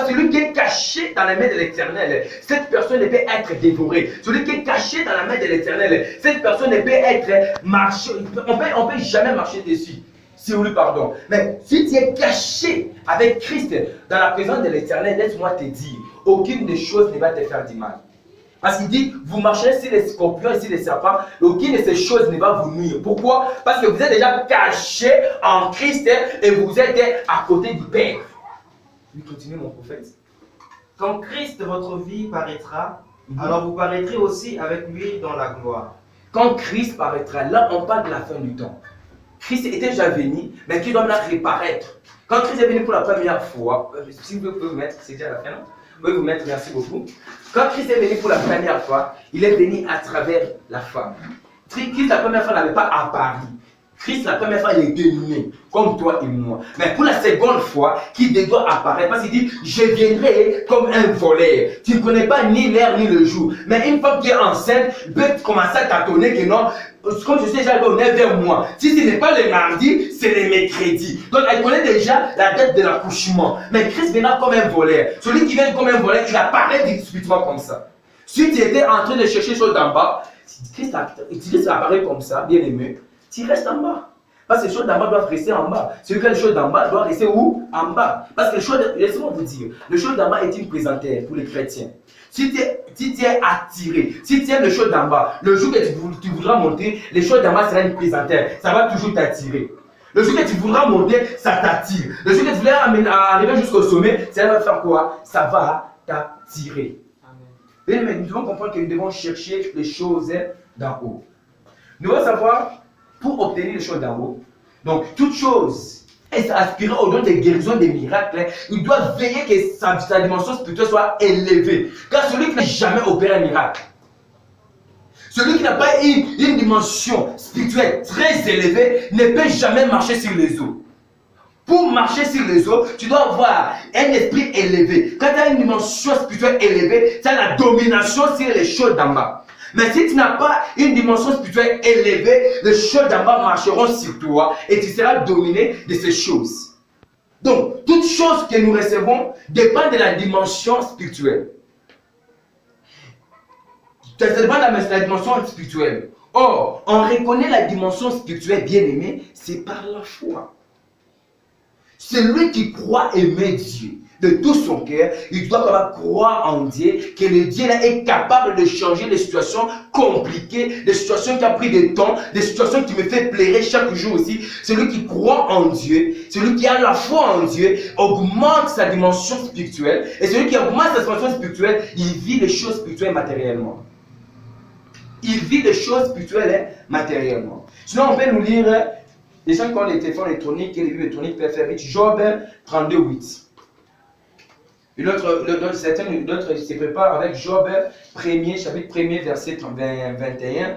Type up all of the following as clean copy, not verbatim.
Parce que celui qui est caché dans la main de l'Éternel, cette personne ne peut être dévorée. Celui qui est caché dans la main de l'Éternel, cette personne ne peut être marché. On peut jamais marcher dessus. Si vous lui pardon. Mais si tu es caché avec Christ dans la présence de l'Éternel, laisse-moi te dire, aucune des choses ne va te faire du mal. Parce qu'il dit, vous marcherez sur les scorpions et sur les serpents, aucune de ces choses ne va vous nuire. Pourquoi? Parce que vous êtes déjà caché en Christ et vous êtes à côté du Père. Oui, continue mon prophète. Quand Christ, votre vie, paraîtra, alors vous paraîtrez aussi avec lui dans la gloire. Quand Christ paraîtra, là on parle de la fin du temps. Christ était déjà venu, mais qui doit maintenant reparaître. Quand Christ est venu pour la première fois, si vous pouvez vous mettre, c'est déjà la fin, non? Vous pouvez vous mettre, merci beaucoup. Quand Christ est venu pour la première fois, il est venu à travers la femme. Christ, la première fois, n'avait pas apparu. Christ, la première fois, il est né, comme toi et moi. Mais pour la seconde fois, qu'il doit apparaître, parce qu'il dit, je viendrai comme un voleur. Tu ne connais pas ni l'heure ni le jour. Mais une fois que tu es enceinte, il peut commencer à t'attendre que non, comme je sais, j'allais au vers moi. Si ce n'est pas le mardi, c'est le mercredi. Donc, elle connaît déjà la date de l'accouchement. Mais Christ viendra comme un voleur. Celui qui vient comme un voleur, il apparaît subitement comme ça. Si tu étais en train de chercher les choses d'en bas, Christ apparaît comme ça, bien aimé, tu restes en bas. Parce que les choses d'en bas doivent rester en bas. Celui qui a les choses d'en bas doit rester où? En bas. Parce que les choses, laissez-moi vous dire, les choses d'en bas est une présentaire pour les chrétiens. Si tu es attiré, si tu aimes les choses d'en bas, le jour que tu voudras monter, les choses d'en bas seront une présentaire. Ça va toujours t'attirer. Le jour que tu voudras monter, ça t'attire. Le jour que tu voudras arriver jusqu'au sommet, ça va faire quoi? Ça va t'attirer. Mais nous devons comprendre que nous devons chercher les choses d'en haut. Nous devons savoir, pour obtenir les choses d'en haut, donc toute chose est aspirée au don des guérisons, des miracles, il doit veiller que sa dimension spirituelle soit élevée. Car celui qui n'a jamais opéré un miracle, celui qui n'a pas une dimension spirituelle très élevée, ne peut jamais marcher sur les eaux. Pour marcher sur les eaux, tu dois avoir un esprit élevé. Quand tu as une dimension spirituelle élevée, tu as la domination sur les choses d'en bas. Mais si tu n'as pas une dimension spirituelle élevée, les choses d'en bas marcheront sur toi et tu seras dominé de ces choses. Donc, toute chose que nous recevons dépend de la dimension spirituelle. Ça dépend de la dimension spirituelle. Or, on reconnaît la dimension spirituelle bien-aimée, c'est par la foi. Celui qui croit aimer Dieu de tout son cœur, il doit quand même croire en Dieu, que le Dieu là est capable de changer des situations compliquées, des situations qui ont pris du temps, des situations qui me fait pleurer chaque jour aussi. Celui qui croit en Dieu, celui qui a la foi en Dieu, augmente sa dimension spirituelle. Et celui qui augmente sa dimension spirituelle, il vit les choses spirituelles matériellement. Il vit les choses spirituelles matériellement. Sinon, on peut nous lire, les gens qui ont les téléphones électroniques et les livres électroniques peuvent faire vite, Job 32, 8. Et l'autre se prépare avec Job 1er, chapitre 1er, verset 21.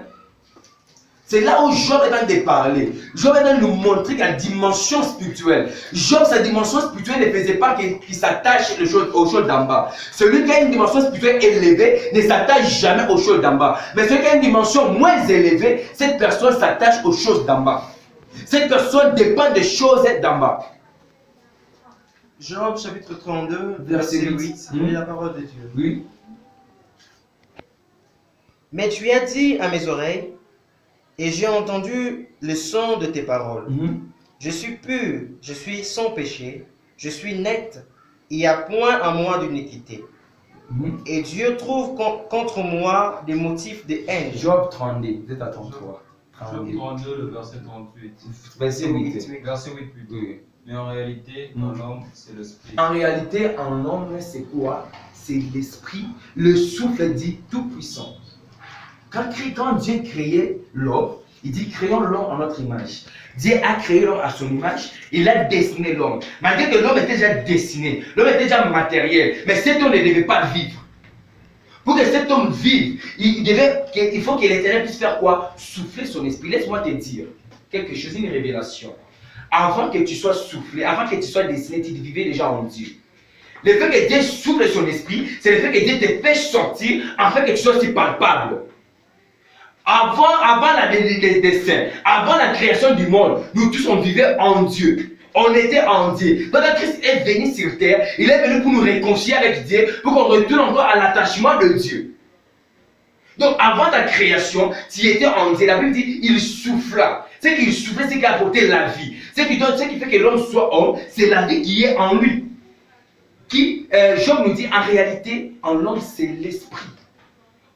C'est là où Job est en train de parler. Job est en train de nous montrer la dimension spirituelle. Job, sa dimension spirituelle ne faisait pas qu'il s'attache aux choses d'en bas. Celui qui a une dimension spirituelle élevée ne s'attache jamais aux choses d'en bas. Mais celui qui a une dimension moins élevée, cette personne s'attache aux choses d'en bas. Cette personne dépend des choses d'en bas. Job chapitre 32, verset 8, la parole de Dieu. Oui. Mais tu as dit à mes oreilles, et j'ai entendu le son de tes paroles. Je suis pur, je suis sans péché, je suis net, il n'y a point à moi d'iniquité. Et Dieu trouve contre moi des motifs de haine. Job 32, vous êtes à 33. Job 32, le verset 38. Verset 8. Verset 8 plutôt. Oui. Mais en réalité, en homme, c'est l'esprit. En réalité, en homme, c'est quoi? C'est l'esprit, le souffle dit tout-puissant. Quand Dieu créait l'homme, il dit créons l'homme en notre image. Dieu a créé l'homme à son image, il a dessiné l'homme. Malgré que l'homme était déjà dessiné, l'homme était déjà matériel, mais cet homme ne devait pas vivre. Pour que cet homme vive, il faut que l'Éternel puisse faire quoi? Souffler son esprit. Laisse-moi te dire quelque chose, une révélation. Avant que tu sois soufflé, avant que tu sois dessiné, tu vivais déjà en Dieu. Le fait que Dieu souffle son esprit, c'est le fait que Dieu te fait sortir afin que tu sois si palpable. Avant le dessin, avant la création du monde, nous tous on vivait en Dieu. On était en Dieu. Donc quand Christ est venu sur terre, il est venu pour nous réconcilier avec Dieu, pour qu'on retourne encore à l'attachement de Dieu. Donc avant ta création, tu étais en Dieu. La Bible dit, il souffla. Ce qu'il soufflait, c'est qu'il a apporté la vie. Ce qui fait que l'homme soit homme, c'est la vie qui est en lui. Job nous dit, en réalité, en l'homme, c'est l'esprit.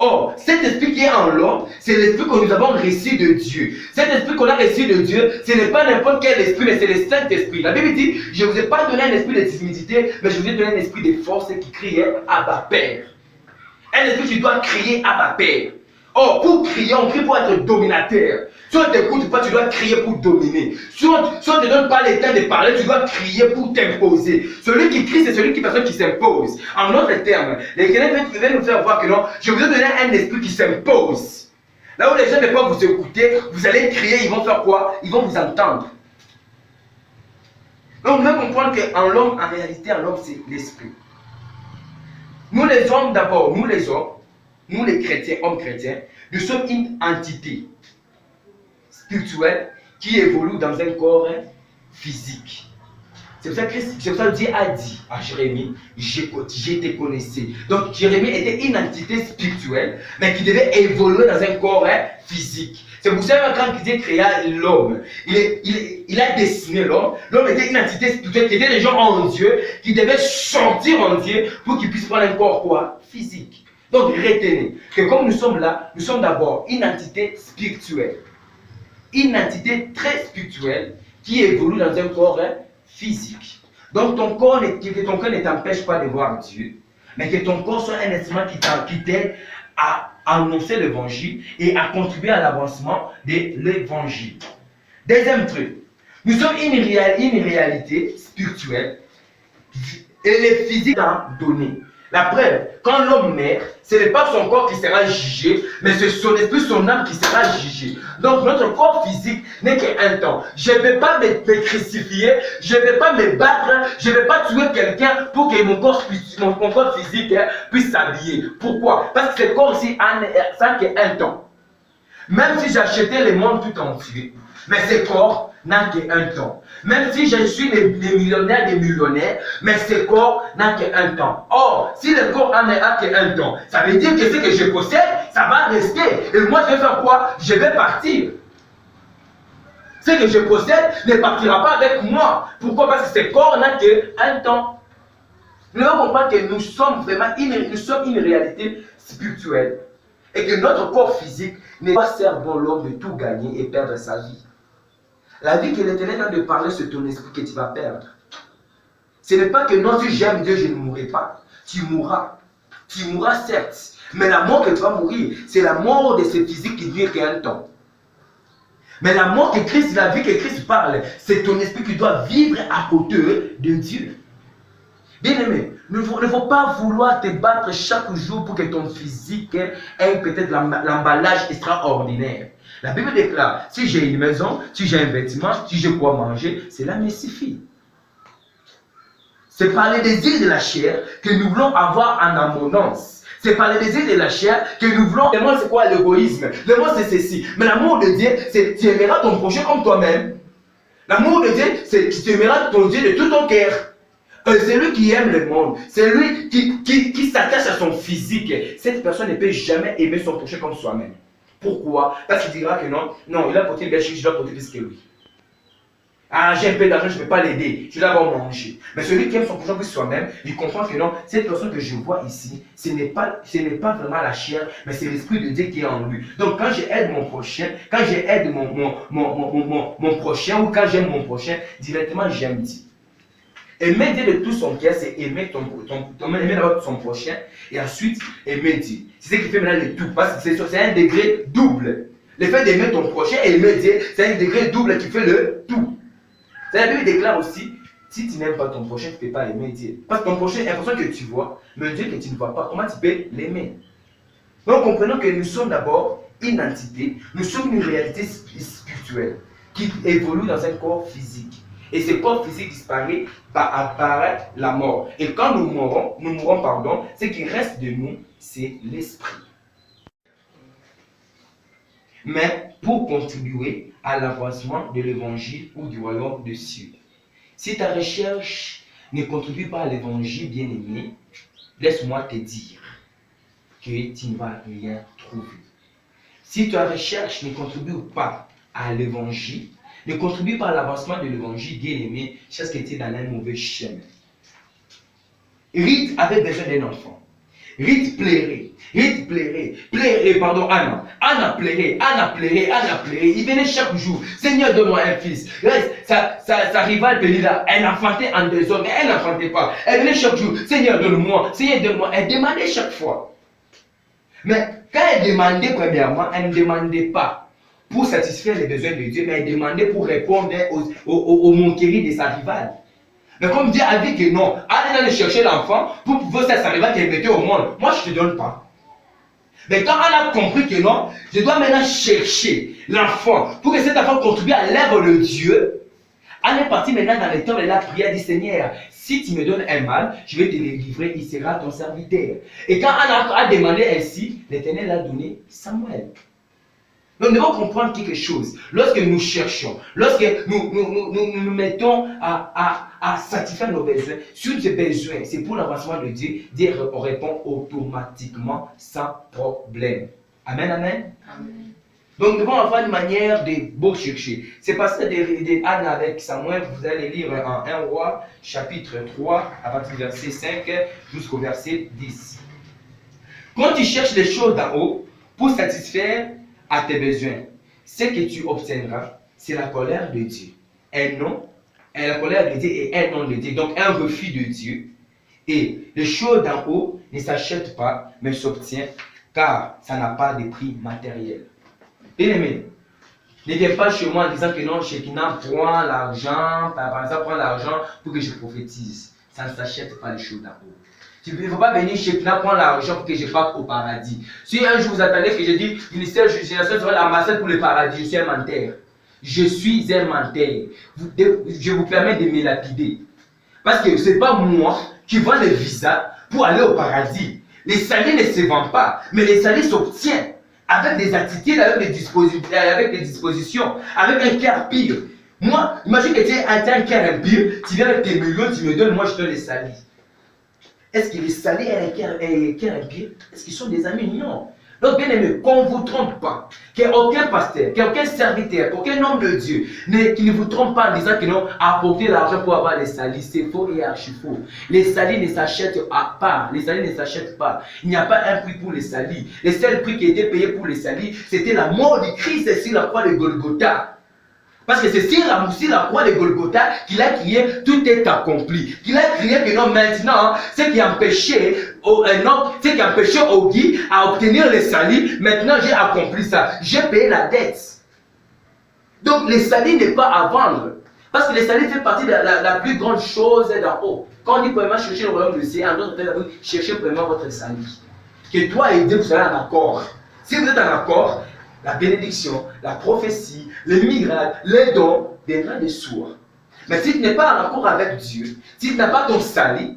Or, cet esprit qui est en l'homme, c'est l'esprit que nous avons reçu de Dieu. Cet esprit qu'on a reçu de Dieu, ce n'est pas n'importe quel esprit, mais c'est le Saint-Esprit. La Bible dit, je ne vous ai pas donné un esprit de timidité, mais je vous ai donné un esprit de force qui criait Abba Père. Un esprit qui doit crier Abba Père. Or, pour crier, on crie pour être dominateur. Si on ne t'écoute pas, tu dois crier pour dominer. Si on ne te donne pas le temps de parler, tu dois crier pour t'imposer. Celui qui crie, c'est celui qui s'impose. En d'autres termes, les Chrétiens viennent nous faire voir que non, je vous ai donné un esprit qui s'impose. Là où les gens ne peuvent pas vous écouter, vous allez crier, ils vont faire quoi? Ils vont vous entendre. Donc, on doit comprendre qu'en l'homme, en réalité, en l'homme, c'est l'esprit. Nous les hommes d'abord, nous les hommes, nous les chrétiens, hommes chrétiens, nous sommes une entité spirituelle qui évolue dans un corps physique. C'est pour ça que Dieu a dit à Jérémie, je te connaissais. Donc Jérémie était une entité spirituelle, mais qui devait évoluer dans un corps physique. C'est pour ça que quand Dieu créa l'homme, il a dessiné l'homme. L'homme était une entité spirituelle qui était des gens en Dieu, qui devaient sortir en Dieu pour qu'ils puissent prendre un corps quoi? Physique. Donc retenez que comme nous sommes là, nous sommes d'abord une entité spirituelle. Une entité très spirituelle qui évolue dans un corps physique. Donc ton corps ne t'empêche pas de voir Dieu, mais que ton corps soit un instrument qui t'aide à annoncer l'évangile et à contribuer à l'avancement de l'évangile. Deuxième truc, nous sommes une réalité spirituelle et le physique a donné. La preuve, quand l'homme meurt, ce n'est pas son corps qui sera jugé, mais c'est son esprit, son âme qui sera jugé. Donc notre corps physique n'est qu'un temps. Je ne vais pas me crucifier, je ne vais pas me battre, je ne vais pas tuer quelqu'un pour que mon corps physique puisse s'habiller. Pourquoi? Parce que ce corps-ci n'a qu'un temps. Même si j'achetais le monde tout entier, mais ce corps n'a qu'un temps. Même si je suis des millionnaires des millionnaires, mais ce corps n'a qu'un temps. Or, si le corps n'a qu'un temps, ça veut dire que ce que je possède, ça va rester. Et moi, je vais faire quoi? Je vais partir. Ce que je possède ne partira pas avec moi. Pourquoi? Parce que ce corps n'a qu'un temps. Nous devons comprendre que nous sommes vraiment une réalité spirituelle. Et que notre corps physique n'est pas servant l'homme de tout gagner et perdre sa vie. La vie que l'Éternel est en train de parler, c'est ton esprit que tu vas perdre. Ce n'est pas que non, si j'aime Dieu, je ne mourrai pas. Tu mourras. Tu mourras certes. Mais la mort que tu vas mourir, c'est la mort de ce physique qui dure qu'un temps. Mais la mort que Christ, la vie que Christ parle, c'est ton esprit qui doit vivre à côté de Dieu. Bien aimé, ne faut pas vouloir te battre chaque jour pour que ton physique ait peut-être l'emballage extraordinaire. La Bible déclare, si j'ai une maison, si j'ai un vêtement, si j'ai quoi manger, cela me suffit. C'est par les désirs de la chair que nous voulons avoir en abondance. C'est par les désirs de la chair que nous voulons. Le monde, c'est quoi l'égoïsme? Le monde, c'est ceci. Mais l'amour de Dieu, c'est tu aimeras ton prochain comme toi-même. L'amour de Dieu, c'est tu aimeras ton Dieu de tout ton cœur. C'est lui qui aime le monde. C'est lui qui s'attache à son physique. Cette personne ne peut jamais aimer son prochain comme soi-même. Pourquoi? Parce qu'il dira que non, il a porté le bel chic, je dois porter plus que lui. Ah, j'ai un peu d'argent, je ne peux pas l'aider, je dois avoir manger. Mais celui qui aime son prochain plus soi-même, il comprend que non, cette personne que je vois ici, ce n'est pas vraiment la chair, mais c'est l'esprit de Dieu qui est en lui. Donc quand j'aide mon prochain, quand j'aide mon prochain ou quand j'aime mon prochain, directement j'aime Dieu. Aimer Dieu de tout son cœur, c'est aimer aimer d'abord son prochain et ensuite aimer Dieu. C'est ce qui fait maintenant le tout, parce que c'est un degré double. Le fait d'aimer ton prochain et aimer Dieu, c'est un degré double qui fait le tout. La Bible déclare aussi, si tu n'aimes pas ton prochain, tu ne peux pas aimer Dieu. Parce que ton prochain est l'impression que tu vois, mais Dieu que tu ne vois pas, comment tu peux l'aimer? Donc comprenons que nous sommes d'abord une entité, nous sommes une réalité spirituelle qui évolue dans un corps physique. Et ce corps physique disparaît par apparaître la mort. Et quand nous mourons, ce qui reste de nous, c'est l'esprit. Mais pour contribuer à l'avancement de l'évangile ou du royaume des cieux, Si ta recherche ne contribue pas à l'évangile, bien-aimé, laisse-moi te dire que tu ne vas rien trouver. Si ta recherche ne contribue pas à l'évangile, ne contribue pas à l'avancement de l'évangile, bien-aimé, c'est ce que tu es dans un mauvais chemin. Ruth avait besoin d'un enfant. Ruth plairait, pardon, Anna plairait. Il venait chaque jour, Seigneur, donne-moi un fils. Sa rivale Pénida, elle enfantait en désordre, mais elle n'enfantait pas. Elle venait chaque jour, Seigneur, donne-moi. Elle demandait chaque fois. Mais quand elle demandait premièrement, elle ne demandait pas pour satisfaire les besoins de Dieu, mais elle demandait pour répondre aux moqueries de sa rivale. Mais comme Dieu a dit que non, allez aller chercher l'enfant pour pouvoir sa rivale qu'elle mettait au monde. Moi, je ne te donne pas. Mais quand elle a compris que non, je dois maintenant chercher l'enfant pour que cet enfant contribue à l'œuvre de Dieu, elle est partie maintenant dans le temps de la prière, elle dit Seigneur, si tu me donnes un mal, je vais te le livrer, il sera ton serviteur. Et quand Anna a demandé ainsi, l'Éternel a donné Samuel. Nous devons comprendre quelque chose. Lorsque nous cherchons, lorsque nous mettons à satisfaire nos besoins, sur ces besoins, c'est pour l'avancement de Dieu, Dieu répond automatiquement sans problème. Amen, amen. Amen. Donc nous devons avoir une manière de beau chercher. C'est passé de Anna avec Samuel, vous allez lire en 1 Roi, chapitre 3, à partir du verset 5 jusqu'au verset 10. Quand tu cherches les choses d'en haut pour satisfaire à tes besoins, ce que tu obtiendras, c'est la colère de Dieu. La colère de Dieu et un nom de Dieu, donc un refus de Dieu. Et les choses d'en haut ne s'achètent pas, mais s'obtiennent, car ça n'a pas de prix matériel. Bien-aimé, ne viens pas chez moi en disant que non, Shekinah prend l'argent, par exemple, prend l'argent pour que je prophétise. Ça ne s'achète pas les choses d'en haut. Tu ne peux pas venir chez Shekinah prendre l'argent pour que je parte au paradis. Si un jour vous attendez que je dis, ministère de génération sera la masse pour le paradis, je suis un menteur. Je suis un menteur. Je vous permets de me lapider. Parce que ce n'est pas moi qui vends le visa pour aller au paradis. Les salis ne se vendent pas, mais les salis s'obtiennent avec des attitudes, avec des dispositions, avec un cœur pire. Moi, imagine que tu as un cœur impur, tu viens avec tes millions, tu me donnes, moi je te les salis. Est-ce que les salis et un cœur impur, est-ce qu'ils sont des amis? Non. Donc, bien aimé, qu'on ne vous trompe pas, qu'aucun pasteur, qu'aucun serviteur, qu'aucun homme de Dieu qui ne vous trompe pas en disant qu'ils n'ont apporté l'argent pour avoir les salis. C'est faux et archi faux. Les salis ne s'achètent pas. Les salis ne s'achètent pas. Il n'y a pas un prix pour les salis. Le seul prix qui était payé pour les salis, c'était la mort de Christ sur la croix de Golgotha. Parce que c'est sur la croix de Golgotha qu'il a crié tout est accompli. Qu'il a crié que non, maintenant, ce qui empêchait Ogi à obtenir le salut, maintenant j'ai accompli ça. J'ai payé la dette. Donc le salut n'est pas à vendre. Parce que le salut fait partie de la plus grande chose d'en haut. Quand on dit premièrement chercher le royaume de Dieu, en d'autres termes, cherchez premièrement votre salut. Que toi et Dieu vous soyez en accord. Si vous êtes en accord, la bénédiction, la prophétie, les miracles, les dons viendront de soi. Mais si tu n'es pas en accord avec Dieu, si tu n'as pas ton salut,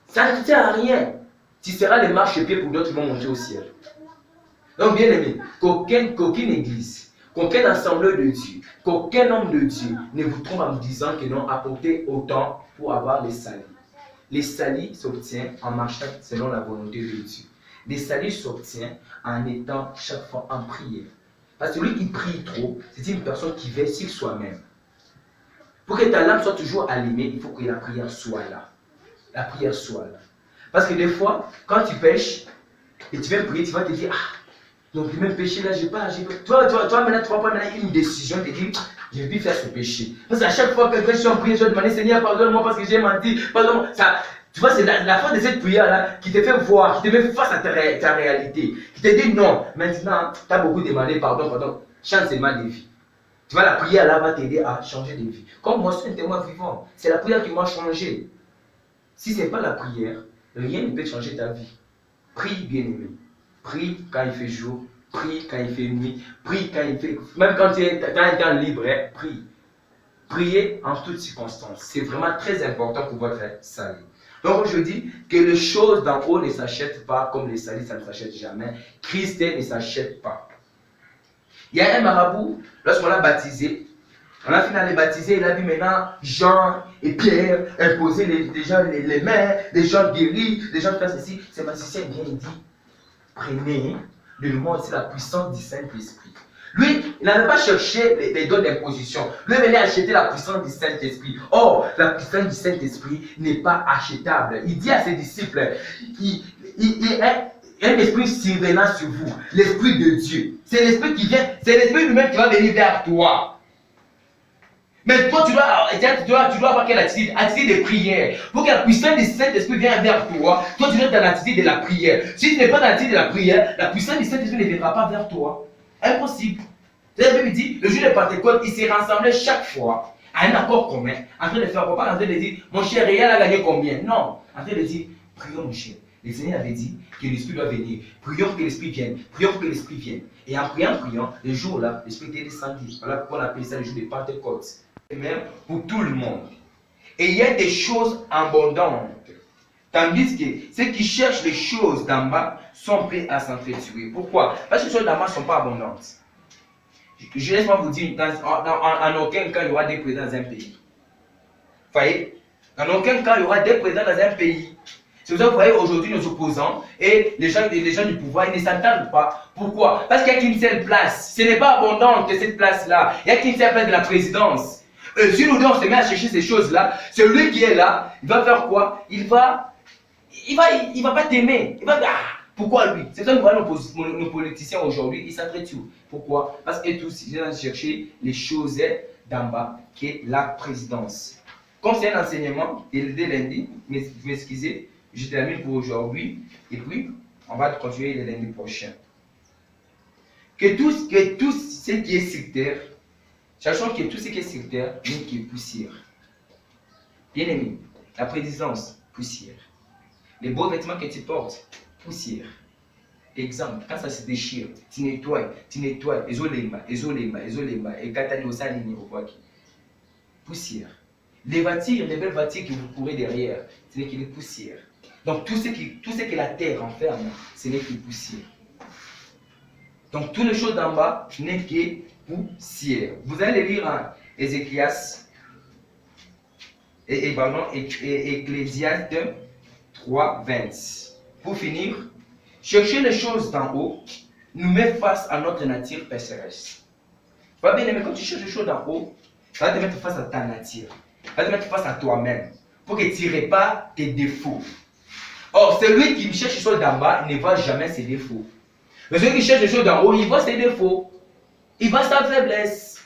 ça ne sert à rien. Tu seras le marchepied pour d'autres qui vont monter au ciel. Donc, bien aimé, qu'aucune église, qu'aucun ensemble de Dieu, qu'aucun homme de Dieu ne vous trompe en vous disant qu'ils n'ont apporté autant pour avoir les saluts. Les saluts s'obtiennent en marchant selon la volonté de Dieu. Les saluts s'obtiennent en étant chaque fois en prière. Parce que celui qui prie trop, c'est une personne qui veille sur soi-même. Pour que ta lampe soit toujours allumée, il faut que la prière soit là. La prière soit là. Parce que des fois, quand tu pêches, et tu viens prier, tu vas te dire, ah, donc le même péché là, j'ai pas. Toi, maintenant, tu vas prendre une décision, tu te dis, je vais plus faire ce péché. Parce qu'à chaque fois que je suis en prière, je vais demander, Seigneur, pardonne-moi parce que j'ai menti, pardonne-moi. Tu vois, c'est la fin de cette prière-là qui te fait voir, qui te met face à ta réalité, qui te dit non, maintenant, tu as beaucoup demandé pardon, change seulement de vie. Tu vois, la prière-là va t'aider à changer de vie. Comme moi, je suis un témoin vivant, c'est la prière qui m'a changé. Si ce n'est pas la prière, rien ne peut changer ta vie. Prie, bien-aimé. Prie quand il fait jour, prie quand il fait nuit, prie quand il fait. Même quand tu es un temps libre, prie. Priez en toutes circonstances. C'est vraiment très important pour votre salut. Donc je dis que les choses d'en haut ne s'achètent pas comme les salis, ça ne s'achète jamais. Christ ne s'achète pas. Il y a un marabout, lorsqu'on l'a baptisé, On a fini à les baptiser, il a vu maintenant Jean et Pierre imposer les mains, des gens guéris, des gens faire ceci. C'est magicien bien dit, prenez de moi aussi la puissance du Saint-Esprit. Lui, il n'avait pas cherché les dons d'imposition. Lui, il venait acheter la puissance du Saint-Esprit. Or, la puissance du Saint-Esprit n'est pas achetable. Il dit à ses disciples, il y a un esprit survenant sur vous, l'Esprit de Dieu. C'est l'Esprit qui vient, c'est l'Esprit lui-même qui va venir vers toi. Mais toi, tu dois avoir quelle attitude? Attitude de prière. Pour que la puissance du Saint-Esprit vienne vers toi, toi, tu dois être dans l'attitude de la prière. Si tu n'es pas dans l'attitude de la prière, la puissance du Saint-Esprit ne viendra pas vers toi. Impossible. La Bible dit, le jour de Pentecôte, ils se rassemblaient chaque fois à un accord commun, en train de faire quoi? Pas en train de dire, mon cher, Réal a gagné combien? Non, en train de dire, prions mon cher. Le Seigneur avait dit que l'Esprit doit venir. Prions que l'Esprit vienne. Prions que l'Esprit vienne. Et en priant, le jour-là, l'Esprit était descendu. Voilà pourquoi on appelle ça le jour de Pentecôte. Et même pour tout le monde. Et il y a des choses abondantes. Tandis que ceux qui cherchent les choses d'en bas sont prêts à s'entretuer. Pourquoi? Parce que les choses d'en bas ne sont pas abondantes. Je laisse moi vous dire, en aucun cas il y aura des présidents dans un pays. Vous voyez? En aucun cas il y aura des présidents dans un pays. C'est pour ça que vous voyez aujourd'hui nos opposants et les gens du pouvoir, ils ne s'entendent pas. Pourquoi? Parce qu'il n'y a qu'une seule place. Ce n'est pas abondant que cette place-là. Il n'y a qu'une seule place de la présidence. Si nous on se met à chercher ces choses-là, celui qui est là, il va faire quoi? Il va pas t'aimer. Il va dire, ah, pourquoi lui? C'est ça que nous voyons nos politiciens aujourd'hui, ils s'entretuent. Pourquoi? Parce que tous, ils vont chercher les choses d'en bas, qui est la présidence. Comme c'est un enseignement, dès lundi, m'excusez, je termine pour aujourd'hui, et puis on va continuer le lundi prochain. Que tout ce qui est sur terre, sachant que tout ce qui est sur terre, n'est que poussière. Bien aimé, la présidence, poussière. Les beaux vêtements que tu portes, poussière. Exemple, quand ça se déchire, tu nettoies, isoléma, et katani au salini au quoi. Poussière. Les voitures, les belles voitures que vous courez derrière, ce n'est que des poussières. Donc tout ce que la terre renferme, ce n'est que poussière. Donc toutes les choses d'en bas n'est que poussière. Vous allez lire en Ézéchias Ecclésiaste 3, 20. Pour finir, chercher les choses d'en haut nous met face à notre nature pécheresse. Pas bien aimé, quand tu cherches les choses d'en haut, ça va te mettre face à ta nature. Ça va te mettre face à toi-même. Pour que tu répares tes défauts. Or, celui qui cherche les choses d'en bas ne voit jamais ses défauts. Mais celui qui cherche les choses d'en haut, il voit ses défauts. Il voit sa faiblesse.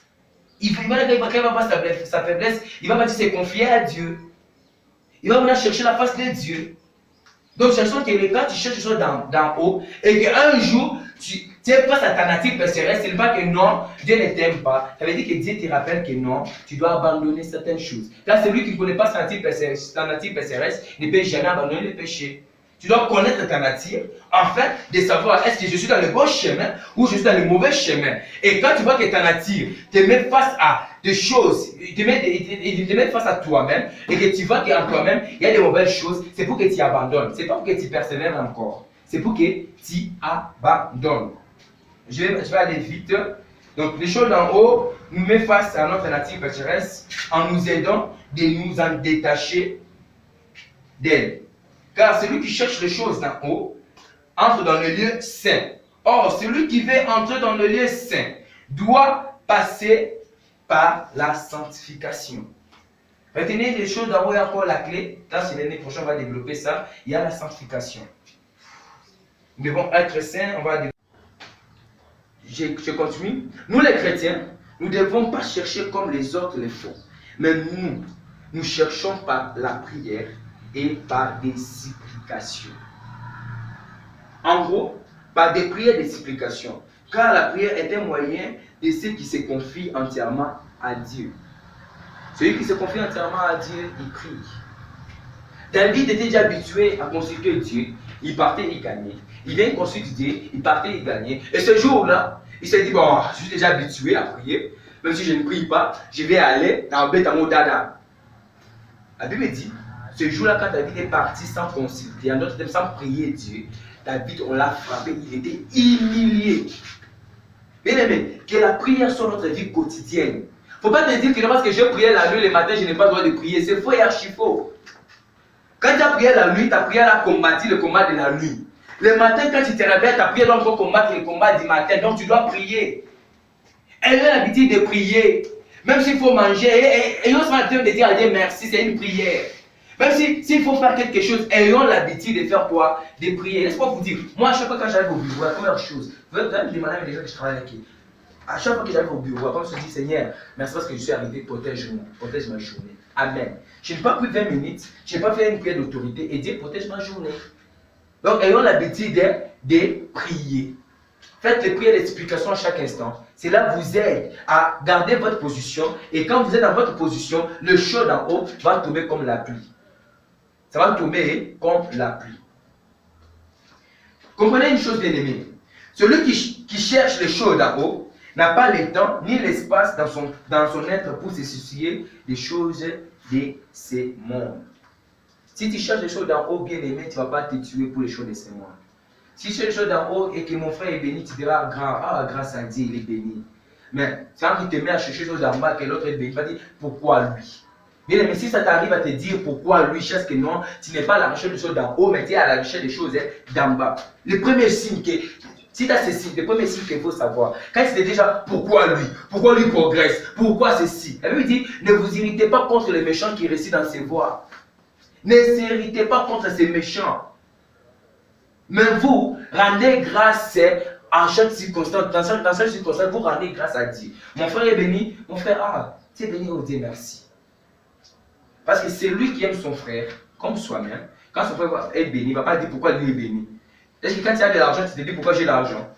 Quand il va voir sa faiblesse, il va se confier à Dieu. Il va venir chercher la face de Dieu. Donc, cherchons que quand tu cherches les choses d'en haut, et qu'un jour, tu es face à ta nature pécheresse, c'est pas que non, Dieu ne t'aime pas. Ça veut dire que Dieu te rappelle que non, tu dois abandonner certaines choses. Là, celui qui ne connaît pas sa nature pécheresse ne peut jamais abandonner le péché. Tu dois connaître ta nature, afin de savoir est-ce que je suis dans le bon chemin ou je suis dans le mauvais chemin. Et quand tu vois que ta nature te met face à des choses, te met face à toi-même, et que tu vois qu'en toi-même, il y a des mauvaises choses, c'est pour que tu abandonnes. C'est pas pour que tu persévères encore. C'est pour que tu abandonnes. Je vais aller vite. Donc, les choses d'en haut nous mettent face à notre nature pécheresse en nous aidant de nous en détacher d'elle. Car celui qui cherche les choses d'en haut entre dans le lieu saint. Or, celui qui veut entrer dans le lieu saint doit passer par la sanctification. Retenez les choses d'en haut, il y a encore la clé. Là, c'est l'année prochaine, on va développer ça. Il y a la sanctification. Nous devons être saints, on va développer. Je continue. Nous les chrétiens, nous ne devons pas chercher comme les autres le font. Mais nous cherchons par la prière et par des supplications. En gros, par des prières et des supplications. Car la prière est un moyen de ceux qui se confient entièrement à Dieu. Celui qui se confie entièrement à Dieu, il prie. David était déjà habitué à consulter Dieu. Il partait, il gagnait. Il vient consulter Dieu, il partait, il gagnait. Et ce jour-là, il s'est dit, bon, je suis déjà habitué à prier. Même si je ne prie pas, je vais aller dans le mon dada. La Bible dit, ce jour-là, quand David est parti sans consulter, en d'autres termes, sans prier Dieu, David, on l'a frappé, il était humilié. Bien aimé, que la prière soit notre vie quotidienne. Faut pas te dire que parce que j'ai prié la nuit, le matin, je n'ai pas le droit de prier. C'est faux et archi faux. Quand tu as prié la nuit, ta prière a combattu le combat de la nuit. Le matin, quand tu te réveilles, ta prière doit encore combattre le combat du matin. Donc tu dois prier. Ayons l'habitude de prier. Même s'il faut manger, ayons l'habitude de dire à Dieu merci, c'est une prière. Même s'il faut faire quelque chose, ayons l'habitude de faire quoi? De prier. Laisse-moi vous dire, moi à chaque fois quand j'arrive au bureau, la première chose, vous allez me demander à des gens que je travaille avec qui. À chaque fois que j'arrive au bureau, quand je me dis Seigneur, merci parce que je suis arrivé, protège-moi, protège ma journée. Amen. Je n'ai pas pris 20 minutes, je n'ai pas fait une prière d'autorité et Dieu protège ma journée. Donc ayons l'habitude de prier. Faites les prières d'explication à chaque instant. Cela vous aide à garder votre position et quand vous êtes dans votre position, le chaud d'en haut va tomber comme la pluie. Ça va tomber comme la pluie. Comprenez une chose bien aimée. Celui qui cherche le chaud d'en haut n'a pas le temps ni l'espace dans son être pour se soucier des choses de ce monde. Si tu cherches les choses d'en haut, bien aimé, tu ne vas pas te tuer pour les choses de ce monde. Si tu cherches les choses d'en haut et que mon frère est béni, tu diras, grâce à Dieu, il est béni. Mais quand il te met à chercher les choses d'en bas, que l'autre est béni, tu vas dire, pourquoi lui? Bien aimé, si ça t'arrive à te dire pourquoi lui, cherche que non, tu n'es pas à la recherche des choses d'en haut, mais tu es à la recherche des choses d'en bas. Le premier signe que, si tu as ceci, le premier signe qu'il faut savoir, quand c'est déjà pourquoi lui progresse, pourquoi ceci. La Bible dit, ne vous irritez pas contre les méchants qui résident dans ses voies. Ne s'irritez pas contre ces méchants. Mais vous, rendez grâce en chaque circonstance. Dans chaque circonstance, vous rendez grâce à Dieu. Mon frère est béni. Mon frère, tu es béni, oh Dieu, merci. Parce que c'est lui qui aime son frère, comme soi-même. Quand son frère est béni, il ne va pas dire pourquoi lui est béni. Est-ce que quand tu as de l'argent, tu te dis pourquoi j'ai l'argent?